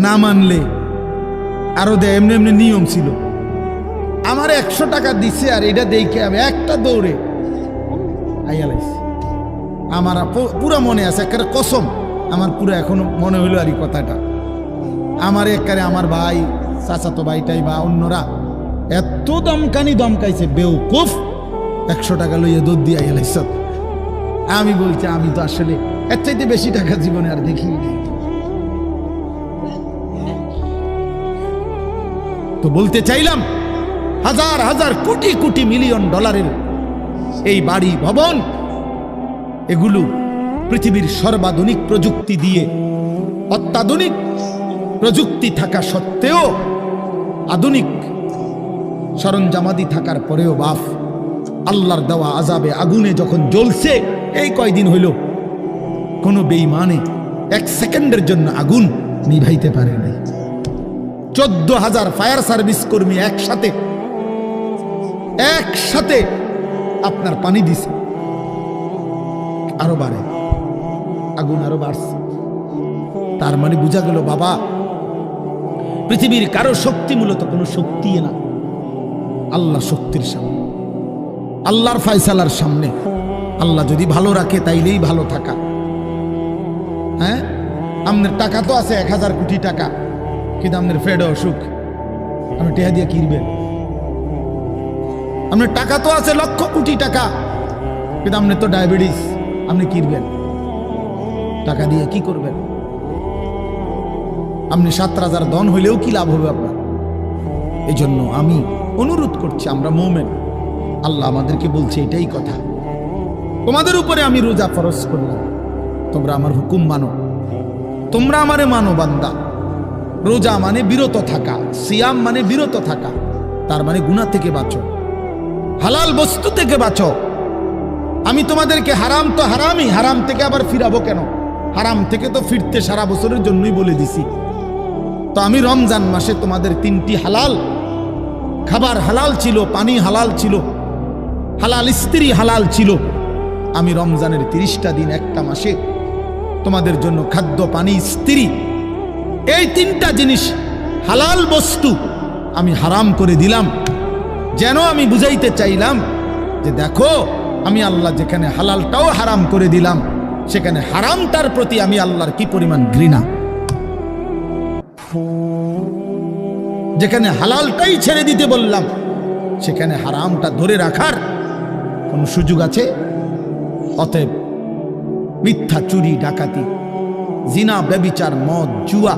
না মানলে আরো দেয়, এমনি এমনি নিয়ম ছিল। আমার 100 টাকা দিছে আর এটা দেখে আমি একটা দৌড়ে আইয়া লাইছি। আমার পুরা মনে আছে, একটা কসম আমার পুরো এখনো মনে হইলো আর এই কথাটা। আমার একারে আমার ভাই, চাচাতো ভাইটাই বা অন্যরা এত দমকাইছে, বেউকুফ 100 টাকা লইয়া দৌড় দিয়ে আইয়া লাইছ। আমি বলছি আমি তো আসলে এর চাইতে বেশি টাকা জীবনে আর দেখি। তো বলতে চাইলাম, হাজার হাজার কোটি কোটি মিলিয়ন ডলারের এই বাড়ি ভবন, এগুলো পৃথিবীর সর্বাধুনিক প্রযুক্তি দিয়ে, অত্যাধুনিক প্রযুক্তি থাকা সত্ত্বেও, আধুনিক সরঞ্জামাদি থাকার পরেও বাপ আল্লাহর দেওয়া আযাবে আগুনে যখন জ্বলছে, এই কয়দিন হইল কোনো বেঈমানে 1 সেকেন্ডের জন্য আগুন নিভাইতে পারে নাই। 14,000 ফায়ার সার্ভিস কর্মী একসাথে আপনার পানি দিছে, আরো বাড়ে, আগুন আরো বাড়ছে। তার মানে বোঝা গেল বাবা, পৃথিবীর কারো শক্তি মূলত কোনো শক্তি না, আল্লাহ শক্তির সামনে, আল্লাহর ফয়সালার সামনে। আল্লাহ যদি ভালো রাখে তাইলেই ভালো থাকা। হ্যাঁ, আপনার টাকা তো আছে 1000 কোটি টাকা, কিন্তু আপনার ফেড অসুখ, আপনি টেহা দিয়ে কিনবেন। আপনার টাকা তো আছে লক্ষ কোটি টাকা, কিন্তু আপনার তো ডায়াবেটিস, আপনি কিনবেন টাকা দিয়ে কি করবেন? আপনি 7,000 ধন হইলেও কি লাভ হবে আপনার? এই জন্য আমি অনুরোধ করছি, আমরা মুমিন, আল্লাহ আমাদেরকে বলছে এটাই কথা, তোমাদের উপরে আমি রোজা ফরজ করলাম, তোমরা আমার হুকুম মানো, তোমরা আমারে মানো বান্দা। রোজা মানে বিরত থাকা, সিয়াম মানে বিরত থাকা, তার মানে গুনাহ থেকে বাঁচো, হালাল বস্তু থেকে বাঁচো। আমি তোমাদেরকে হারাম তো হারামই, হারাম থেকে আবার ফিরাবো কেন? হারাম থেকে তো ফিরতে সারা বছরের জন্যই বলে দিছি। তো আমি রমজান মাসে তোমাদের 3টি হালাল খাবার হালাল ছিল, পানি হালাল ছিল, হালাল স্ত্রী হালাল ছিল। আমি রমজানের 30টা দিন, একটা মাসে তোমাদের জন্য খাদ্য, পানি, স্ত্রী, এই 3টা জিনিস হালাল বস্তু আমি হারাম করে দিলাম। যেন আমি বুঝাইতে চাইলাম যে দেখো, আমি আল্লাহ যেখানে হালালটাও হারাম করে দিলাম, সেখানে হারামটার প্রতি আমি আল্লাহর কি পরিমাণ ঘৃণা। যেখানে হালালটাই ছেড়ে দিতে বললাম, সেখানে হারামটা ধরে রাখার কোন সুযোগ আছে? অতএব মিথ্যা, চুরি, ডাকাতি, জিনা, ব্যভিচার, মদ, জুয়া,